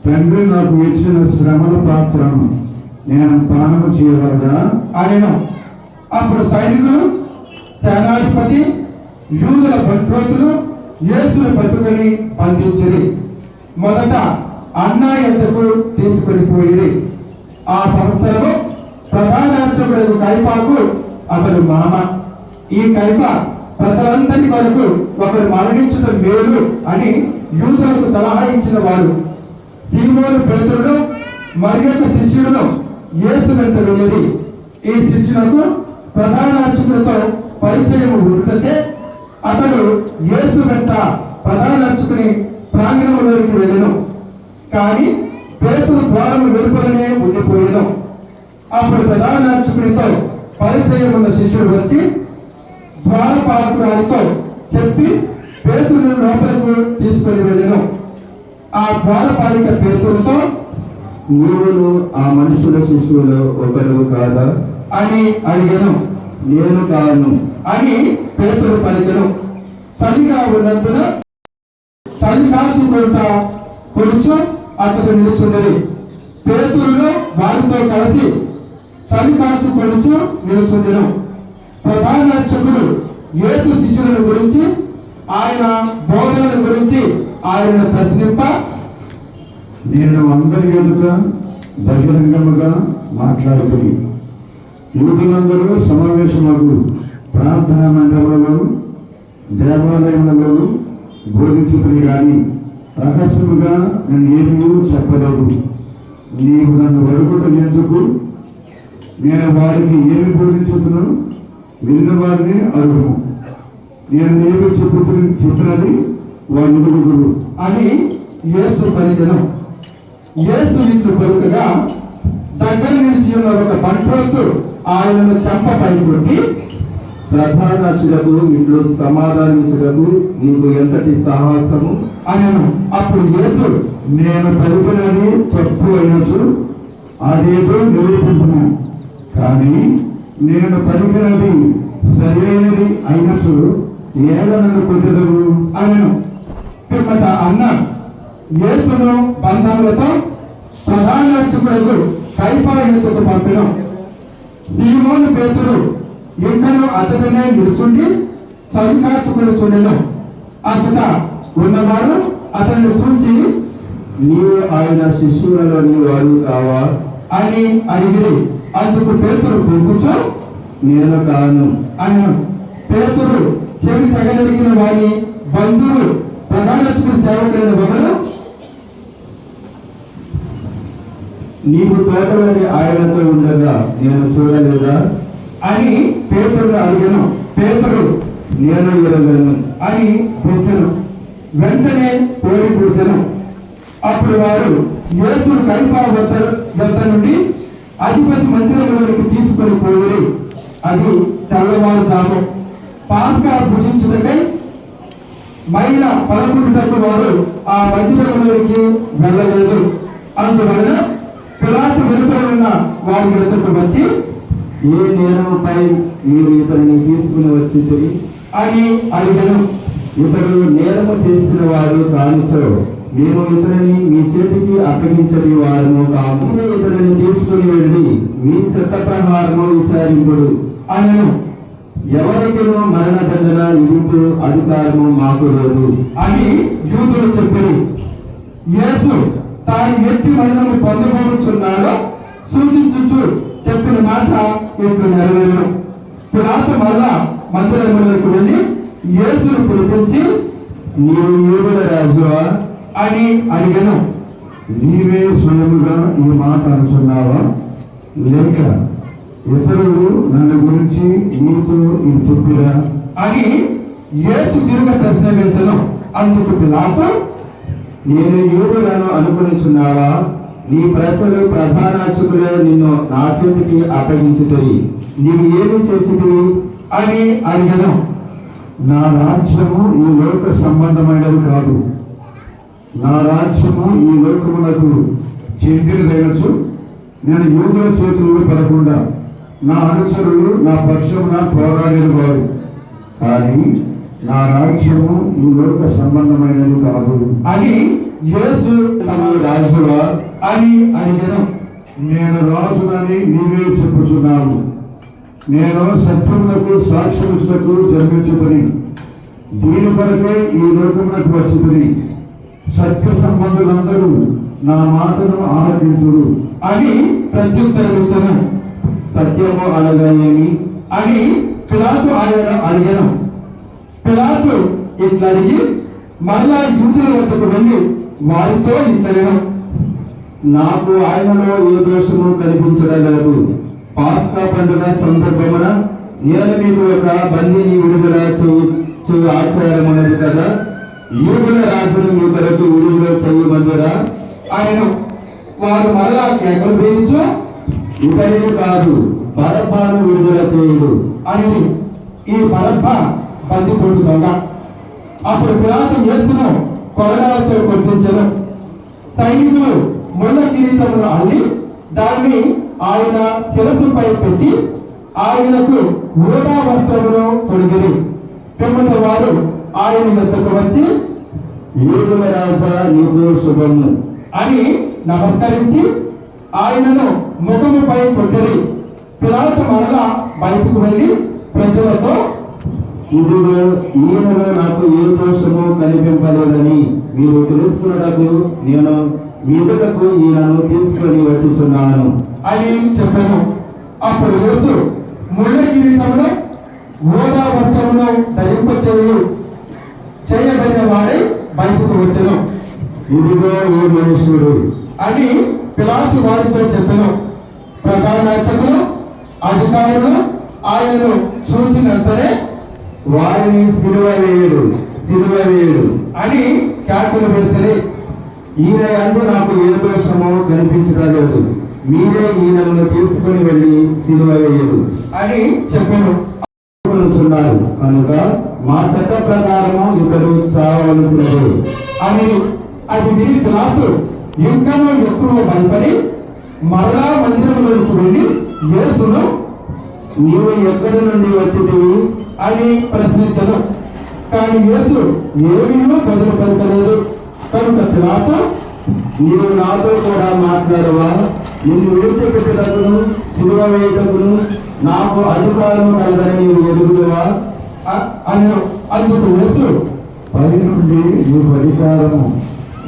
తండ్రి నాకు ఇచ్చిన శ్రమల పాత్రను నేను పానము చేయవలదా ఆయన. అప్పుడు సైనికులు, సేనాధిపతి, యూదుల బంట్రోతులు యేసును పట్టుకొని బంధించిరి. మొదట అన్న ఎద్దకు తీసుకొని పోయిరి. ఆ సంవత్సరము ప్రధాన అర్చకుడు కైపాకు అతడు మామ. ఈ కైప ప్రజలందరి వరకు ఒకరు మరణించడం మేలు అని యూదులకు సలహా ఇచ్చిన వాడు. సీమోను పేతురును మరి యొక్క శిష్యుడును యేసు వెంట వెళ్ళి ఈ శిష్యులకు ప్రధాన అర్చకులతో పరిచయం ఉండచే అతడు యేసు వెంట ప్రధాన అర్చకుని ప్రాంగణంలోకి వెళ్ళను. కానీ పేతురు ద్వారము వెలుపలనే ఉండిపోయాను. అప్పుడు ప్రధాన అర్చకునితో పరిచయం ఉన్న శిష్యుడు వచ్చి ద్వారపాలకురాలితో చెప్పి పేతురును లోపలకు తీసుకొని వెళ్ళను. ఆ ద్వారపాలిక పేతురుతో, నీవును ఆ మనుషుల శిశువులో ఒకరు కాదా అని అడిగను. నేను కాను అని పేతురు పలికెను. చలిగా ఉన్నందున చలి కాచుకుంట కొంచెం అతడు నిలుచున్నది. పేతురులో వారితో కలిసి చలి కాచుకొనుచు నిలుచుండెను. ప్రధాన అర్చకుడు యేసు శిష్యులను గురించి, ఆయన బోధనల గురించి ఆయనను ప్రశ్నింప, నేను అందరి ఎదుట బహిరంగముగా మాట్లాడుతుంది. యూదులందరూ సమావేశమగు ప్రార్థనా మండపంలో దేవాలయంలో బోధించుకుని కానీ రహస్యముగా నేను ఏమీ చెప్పలేదు. నీవు నన్ను అడుగుటం ఎందుకు? నేను వారికి ఏమి బోధించుతున్నాను విన్న వారిని అడుగు. నేను ఏమి చెప్పినది వారి అడుగురు అని యేసు పలికెను. యేసు ఇట్లు పలుకగా దగ్గర నిలిచి ఉన్న ఒక బంట్రోతు ఆయనను చెంపపై కొట్టి, ప్రధాన అర్చకులకు ఇంట్లో సమాధానించటకు నీకు ఎంతటి సాహసము అనను. అప్పుడు యేసు, నేను పలుకునది తప్పు అయినచు అదేదో నిరూపించును, కానీ నేను పలికినది సరైనది అయినచు ఏదనను కొట్టెదవు అనను. పిమ్మట అన్న యేసును బంధములతో ప్రధాన అర్చకులకు కైపా ఎద్దుకు పంపెను. సీమోను పేతురు ఇంకను అతడనే నిలుచుండి చలి కాచుకొనుచుండెను. అచట ఉన్నవారు అతన్ని చూచి, నీవు ఆయన శిష్యులలోని వాడు కావా అని అడిగిరి. అందుకు పేతురు పొంగుచు, నేను కాను అన్నాడు. పేతురు చెవి తెగలిగిన వారి బంధువులు ప్రధాన సేవకులైన ఒకరు, నీవు తోటలోని ఆయనతో ఉండగా నేను చూడలేదా అని పేతురును అడిగాను. పేతురు, నేను ఎరగను అని పెట్టెను. వెంటనే పోయి కూర్చెను. అప్పుడు వారు యేసును కైపా వద్ద నుండి అధిపతి మందిరంలోకి తీసుకొని పోయి, అది తెల్లవారుజాము పాస్కా భుజించుటకై మైల 11 వారు ఆ మందిరంలోకి వెళ్ళలేదు. అందువలన పిలాతు వెలుపల ఉన్న వారి ఎదుటకు వచ్చి, ఏ నేరముపై మీరు ఇతనిని తీసుకుని వచ్చి అని అడిగాను. ఇతడు నేరము చేసిన వాడు కానిచో మేము ఇతనిని మీ చేతికి అప్పగించని వారము కాము. ఇతనిని తీసుకుని వెళ్ళి మీ చట్ట ప్రకారము విచారింపుడు అనను. ఎవరికినో మరణదండన విధింపు అధికారము మాకు లేదు అని యూదులు చెప్పారు. యేసు తాను ఎట్టి మరణము పొందబోచున్నాడో సూచించుచు చెప్పిన మాట ఇప్పుడు నెరవేరు. పిలాతు మళ్ళా మందిరంలోకి వెళ్ళి యేసును పిలిపించి, నీవు యూదుల రాజువా అని అడిగాను. నీవే స్వయముగా ఈ మాట అనుకున్నావా, లేక ఇతరులు నన్ను గురించి నీతో ఇది చెప్పిరా అని యేసు తిరిగి ప్రశ్న వేశాను. అందుకు పిలాతు, నేను యూదులను అనుకునిచున్నావా? నీ ప్రజలు ప్రధాన అర్చకులే నిన్ను నా చేతికి అప్పగించుతాయి. నీవు ఏమి చేసిది అని అడిగాను. నా రాజ్యము ఈ లోక సంబంధమైనది కాదు. నా రాజ్యము ఈ లోకములకు చెందినదనొచ్చు. నేను యూదుల చేతులు పడకుండా నా అనుచరులు నా పక్షమున పోరాడేది వారు. కానీ నా రాజ్యము ఈ లోక సంబంధమైనది కాదు అని యేసు తమ రాజువా అని అడిగాను. నేను రాజునని నీవే చెప్పుచున్నావు. నేను సత్యములకు సాక్ష్యములకు జన్మించుకుని దీని కొరకే ఈ లోకములకు వచ్చుకుని సత్య సంబంధులందరూ నా మాటను ఆలకించుడు అని ప్రత్యుత్తరించను. సత్యము అనగా ఏమి అని పిలాతు ఆయన అడిగాను. పిలాతు ఇట్లా అడిగి మరలా యూదుల వద్దకు వెళ్ళి వారితో ఇట్లనేను. నాకు ఆయనలో ఏ దోషము కనిపించడలేదు. పాస్కా పండుగ సందర్భమున నేను మీకు ఒక బందీని విడుదల చేయు ఆచారం ఉన్నది కదా. యూదుల రాజును మీ కొరకు విడుదల చేయమందురా ఆయన వారు మరలా కేకలు వేయించు ఇతరులు కాదు, బరబ్బాను విడుదల చేయుడు అని. ఈ బరబ్బ బందిపోటు దొంగ. అప్పుడు పిలాతు యేసును కొరడాలతో కొట్టించను. సైనికులు ముళ్ళ కిరీటమును అల్లి దాన్ని ఆయన శిరస్సుపై పెట్టి ఆయనకు ఊదా వస్త్రమును తొడిగిరి. పిమ్మట వారు ఆయన యొద్దకు వచ్చి యూదుల రాజా నీకు శుభము అని నమస్కరించి ఆయనను ముఖముపై కొట్టిరి. పిలాతు మరలా బయటకు వెళ్ళి ప్రజలతో ఇదిగో ఈయనలో నాకు ఏ దోషము కనిపింపలేదని మీరు తెలుసుకున్నటకు నేను మీదకు ఈయనను తీసుకొని వచ్చుచున్నాను అని చెప్పాను. అప్పుడు యేసు ముళ్ళ కిరీటమును ఊదా వస్త్రమును చేయబడిన వాడై బయటకు వచ్చాను. ఇదిగో ఈ మనుషుడు అని పిలాతు వారితో చెప్పాను. ప్రధాన యాజకులు అధికారులు ఆయనను చూసినంతనే వారిని సిలువ వేయుడు అని కేకలు వేసిరి. ఈయన యందు నాకు ఏ దోషము కనిపించలేదు. మీరే ఈయనను తీసుకొని వెళ్ళి సిలువ వేయుడు అని చెప్పాను. అనుకున్నారు కనుక మా చట్ట ప్రకారము ఇతడు చావలసినదే అని. అది విని పిలాతు ఇంకనూ ఎక్కువ భయపడి మరలా మందిరంలోకి వెళ్ళి యేసును నీవు ఎక్కడి నుండి వచ్చితివి అని ప్రశ్నించను. కానీ యేసు ఏమీ బదులు పలకలేదు. కనుక పిలాతు నీవు నాతో కూడా మాట్లాడవా? నిన్ను విడిచిపెట్టుటకును సిలువ వేయుటకును నాకు అధికారం కలదని నీవు ఎరుగుదువా అని. అందుకు యేసు పై నుండి నీకు అధికారము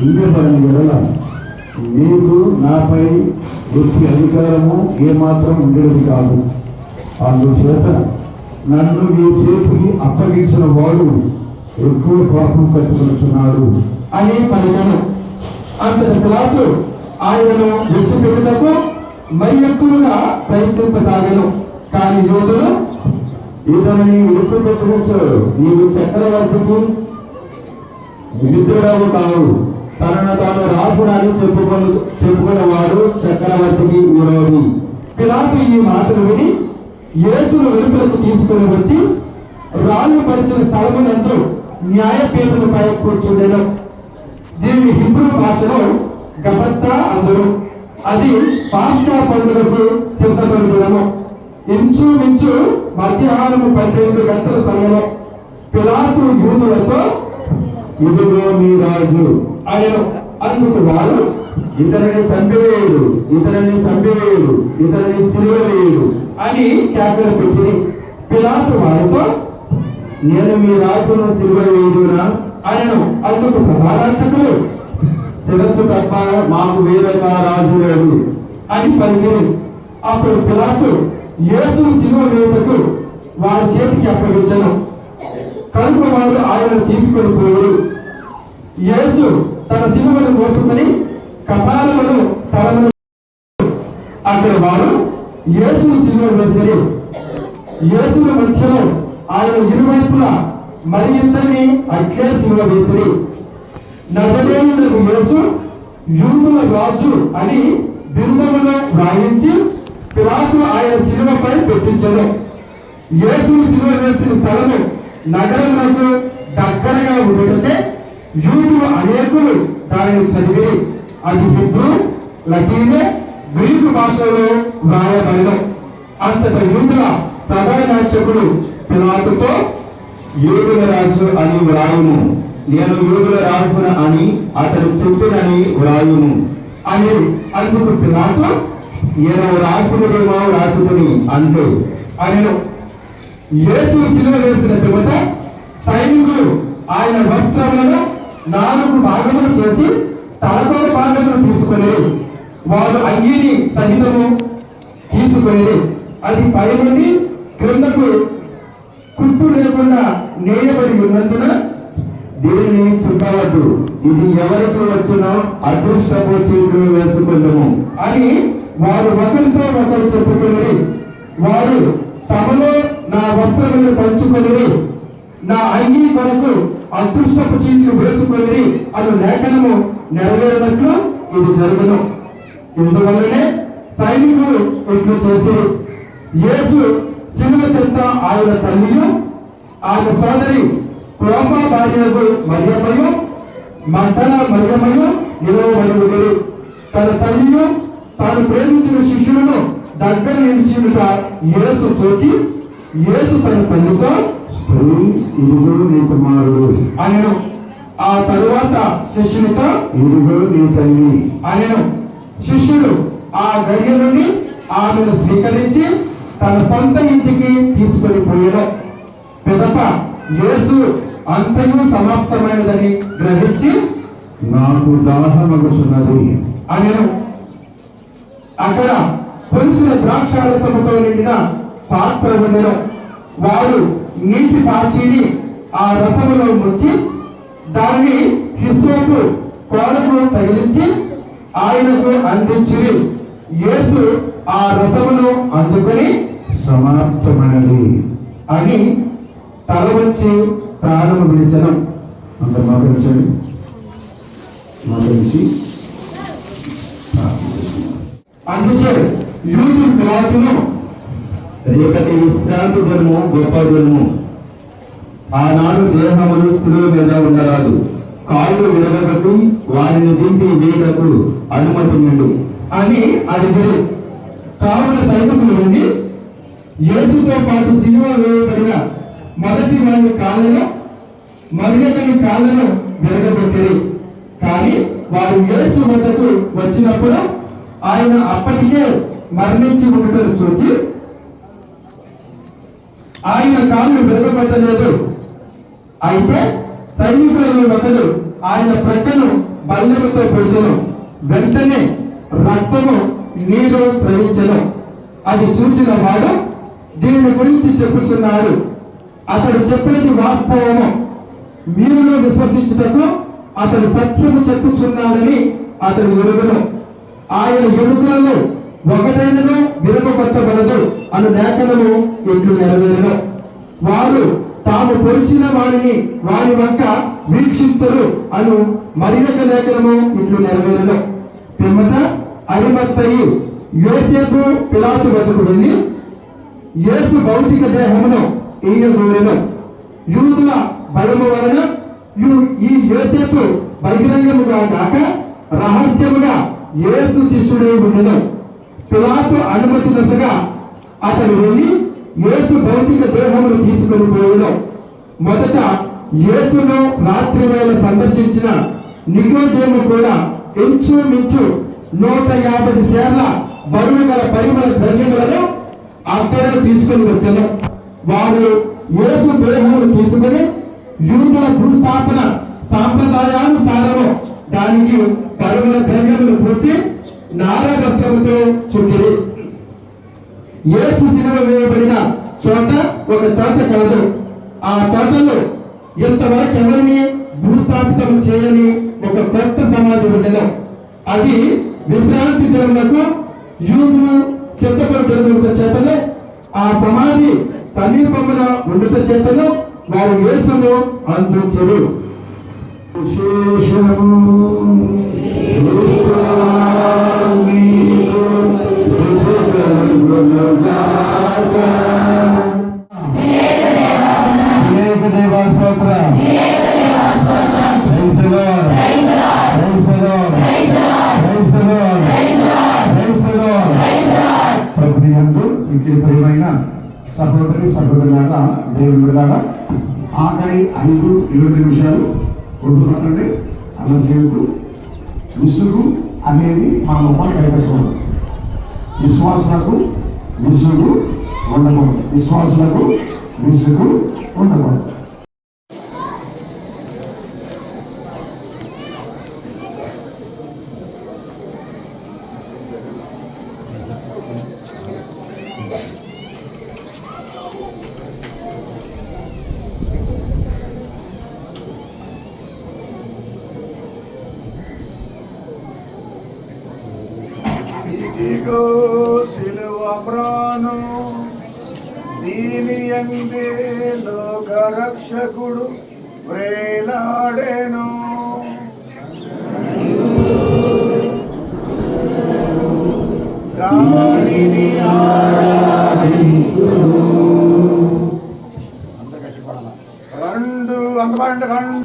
ఇవ్వబడిన ఎడల నీకు నాపై వృత్తి అధికారము ఏమాత్రం ఉండేది కాదు. అందుచేత నన్ను నీ చేతికి అప్పగించిన వాడు ఎక్కువ పాపం కట్టుకొనుచున్నాడు అని పలికాను. అంతటి పిలాతు ఆయనను విడిచిపెట్టుటకు మరి ఎక్కువగా ప్రయత్నింపసాగాను. కానీ యూదులు ఇతనిని విడిచిపెట్టవచ్చు, నీవు చక్రవర్తికి మిత్రుడవు కావు. తనను తాను రాజునని చెప్పుకున్నవాడు చక్రవర్తికి విరోధి. పిలాతు ఈ మాటలు విని యేసును వెలుపలకు తీసుకుని వచ్చి రాళ్ళు పరిచిన స్థలమునందు న్యాయపీఠముపై కూర్చుండెను. దీన్ని హిబ్రూ భాషలో గబత్తా అందరు. అది పాస్కా పండుగకు సిద్ధపడుతున్నాము. ఇంచుమించు మధ్యాహ్నము 12 గంటల సమయంలో పిలాతు యూదులతో ఇదిగో మీ రాజు ఆయన. అందుకు వారు ఇతనిని చంపివేయుడు, ఇతనిని సిలువ వేయుడు అని కేకలు పెట్టి పిలాతు వారితో నేను మీ రాజును సిలువ వేయుదునా ఆయన. అందుకు ప్రధానార్చకులు శిరస్సు తప్ప మాకు వేరొక రాజు లేడు అని పలికిరి. అప్పుడు పిలాతు యేసును సిలువ వేయుటకు వారి చేతికి అప్పగించను. కనుక వారు ఆయనను తీసుకొని పోయారు. యేసు తన సిలువను మోసుకొని కపాలమును తలమును అక్కడ వారు యేసును సిలువ వేసిరి. యేసుల మధ్యలో ఆయన ఇరువైపులా మరి ఇద్దరిని అట్లే సిలువ వేసిరి. నజరేయుడగు యేసు యూదుల రాజు అని బిరుదములో వ్రాయించి పిలాతు ఆయన సిలువపై పెట్టించను. యేసును సిలువ వేసిన స్థలము నగరమునకు దగ్గరగా ఉండటచే యూదులు అనేకులు దానిని చదివి అది హిబ్రూ, లతీను, గ్రీకు భాషలో వ్రాయబడిన. అంతట యూదుల ప్రధానార్చకులు పిలాతుతో యూదుల రాజు అని వ్రాయుము, నేను యూదుల రాజున అని అతడు చెప్పినని వ్రాయుము అని అందుకు పిలాతు నేను రాసినదేమో రాసుకుని అంతే. ఆయన యేసు సిలువ వేసిన పిమ్మట సైనికులు ఆయన వస్త్రములను 4 భాగములు చేసి తలతో భాగములు తీసుకొని వారు అంగీని సహితము తీసుకొని అది పై నుండి క్రిందకు కుట్టు లేకుండా నేయబడి ఉన్నందున దీనిని చుట్టవద్దు, ఇది ఎవరికి వచ్చినా అదృష్టపు చీట్లు వేసుకుందాము అని వారు ఒకరితో ఒకరు చెప్పుకొని వారు తమలో నా వస్త్రములు పంచుకొని నా అంగీ కొరకు అదృష్టపు చీట్లు వేసుకొని అను లేఖనము నెరవేరినట్లు ఇది జరుగును. ఇందువల్లనే సైనికులు ఇట్లు చేసి యేసు శిలువ చెంత ఆయన తల్లియు ఆయన సోదరి క్లోపా భార్యకు మరియమ్మయు మంటల మరియమ్మయు నిలవబడి తన తల్లియు తాను ప్రేమించిన శిష్యులను దగ్గర నిలిచినట యేసు చూచి యేసు తన తల్లితో స్త్రీ, ఇదిగో నీ కుమారుడు, అనెను. ఆ తరువాత శిష్యునితో ఇదిగో నీ తల్లి. అనెను. శిష్యుడు ఆ గడియ నుండి ఆమెను స్వీకరించి తన సొంత ఇంటికి తీసుకొని పోయాడు. పిదప యేసు అంతయు సమాప్తమైనదని గ్రహించి నాకు దాహమగుచున్నది అనెను. అక్కడ పొలిసిన ద్రాక్షారసముతో నిండిన పాత్ర ఉండెను. వారు నీటి పాచిని ఆ రసములో ముంచి దాన్ని హిస్సోపు కోలకు తగిలించి ఆయనకు అందించి యేసు ఆ రసమును అందుకొని సమాప్తమైనది అని తల వచ్చి ప్రాణము విడిచెను. అందరు మాట్లాడించండి. మాట్లాడించి అందుచే యూదు పిలాతును రేపటి విశ్రాంతి దినము గొప్ప దినము. ఆనాడు దేహములు శిలువ మీద ఉండరాదు, కాళ్ళు విరగబట్టి వారిని దింపి వేయటకు అనుమతి నిండు అని అడిగారు. కావున సైనికులు వెళ్ళి యేసుతో పాటు సిలువ వేయబడిన మొదటి వారి కాళ్ళను మరియతని కాళ్ళను విరగబెట్టారు. కానీ వారు యేసు వద్దకు వచ్చినప్పుడు ఆయన అప్పటికే మరణించి ఉండటం చూచి ఆయన కాళ్ళు విరగబెట్టలేదు. అయితే సైనికులలో ఒకడు ఆయన ప్రక్కను బల్లెముతో పొడిచెను. వెంటనే రక్తము నీరు ప్రవహించెను. అది చూచిన వాడు దీని గురించి చెప్పుచున్నాడు, అతడు చెప్పినది వాస్తవము, మీరును విశ్వసించుటకు అతడు సత్యము చెప్పుచున్నాడని అతడు ఎరుగును. ఆయన ఎముకలలో ఒకటైనను విరగొట్టబడదు అను లేఖనము ఇట్లు నెరవేరును. వారు తాము పొడిచిన వారి వంక వీక్షింతురు అను మరియొక లేఖనము ఇట్లు నెరవేరును. పిమ్మట అరిమత్తయి యోసేపు పిలాతు వద్దకు వెళ్ళి యేసు భౌతిక దేహమును ఈయగోరెను. యూదుల భయము వలన ఈ యోసేపు బహిరంగముగా కాక రహస్యముగా యేసు శిష్యుడై ఉండెను. పిలాతు అనుమతి దశగా అతడు వెళ్ళి యేసు భౌతిక దేహమును తీసుకొని పోయాను. మొదట యేసును రాత్రి వేళ సందర్శించిన నికోదేము కూడా ఇంచుమించు 150 సేర్ల బరువు గల పరిమళ ద్రవ్యములను అక్కడ తీసుకొని వచ్చాను. వారు యేసు దేహమును తీసుకుని యూదుల భూస్థాపన సాంప్రదాయానుసారము దానికి పరిమళ ద్రవ్యములు పూసి నారవస్త్రముతో చుట్టిరి. యేసు సిలువ వేయబడిన చోట ఒక తోట కలదు. ఆ తోటలో ఇంతవరకు ఎవరిని భూస్థాపితం చేయని ఒక కొత్త సమాధి ఉండెను. అది విశ్రాంతి దినములకు యూదులు సిద్ధపడుతున్న చేతను ఆ సమాధి సమీపమున ఉండుట చేతను వారు యేసును అందించరు. ఇంకే ప్రియమైన సహోదరి సహోదరులారా, దేవుని బిడ్డలారా, ఆఖరి 5-7 నిమిషాలు కొట్టుకుంటండి. అలా చేయొద్దు. విసుగు అనేది మన లోపల కైవసం. విశ్వాసులకు విసుగు ఉండకూడదు. విశ్వాసులకు విసుగు ఉండకూడదు. ఇదిగో సిలువ ప్రాణం, దీని యందే లోక రక్షకుడు వ్రేలాడెను. దానిని రెండు అంగపడండి రెండు.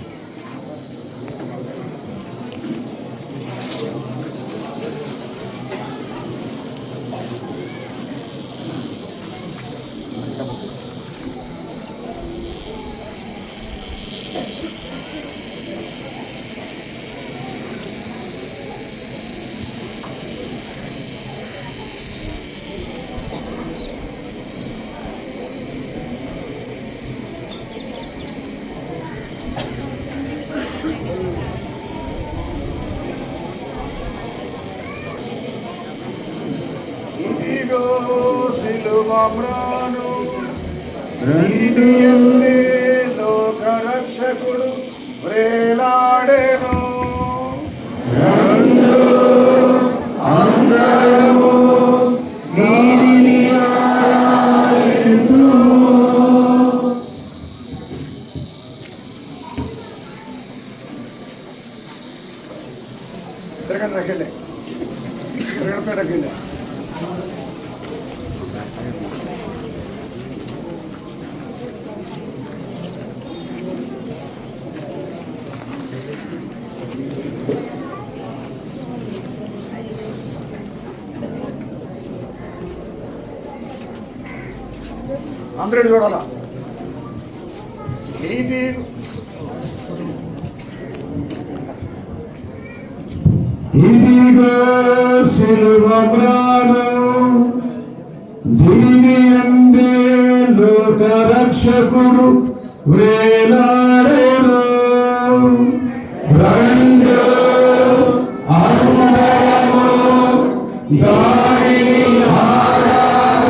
ఇదిగో సిలువ ప్రాణం, దీని యందే లోక రక్షకుడు వ్రేలాడెను. రెండు అందరము దీనిని ఆరాధింతుము. తిరగండి రకెళ్ళే, తిరగడపై రకెళ్ళే. అందరూ చూడాలా. ఇది ఇదిగో సిలువ ప్రాణం, దీని యందే లోక రక్షకుడు వ్రేలాడెను. రెండు అందరము దానిని ఆరాధింతుము.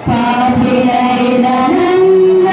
పాపిరైన నన్ను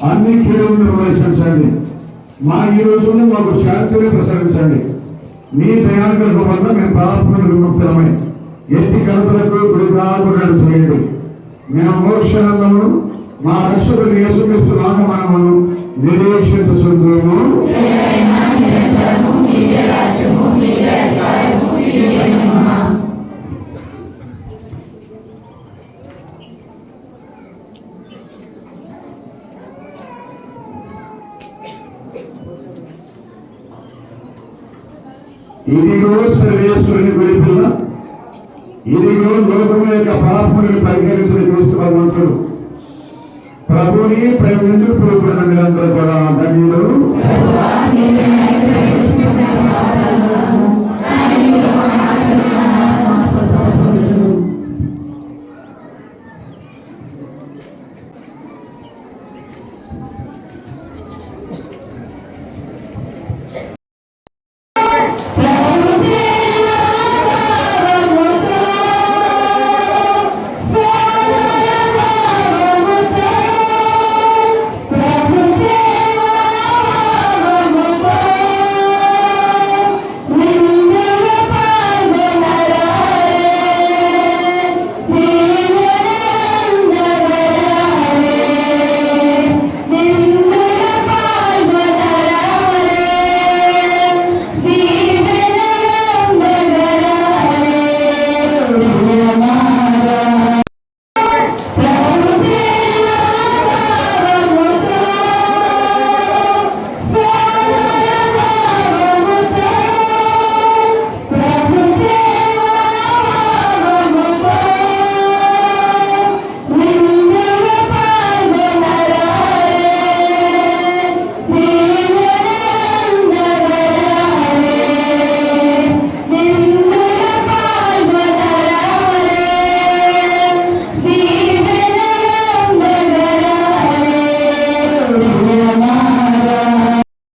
అన్ని కీడులను నిర్వహించండి. మా ఈ రోజుల్లో మాకు శాంతిని ప్రసాదించండి. మీ దయానుగ్రహం వల్ల మేము పాపములు విముక్తమై ఎత్తి కలతలకు గుడికాలు చేయండి. మేము మోక్షణము మా రక్షకుడు యేసుక్రీస్తు నామమును నిరీక్షించుచున్నాము. ఇదిగో సర్వేశ్వరుని గురిపిల్ల, ఇదిగో లోకము యొక్క పాపములను పరిహరించిన క్రీస్తు భగవంతుడు. ప్రభుని ప్రేమించు పురుగున్న మీరందరూ కూడా ధన్యులు.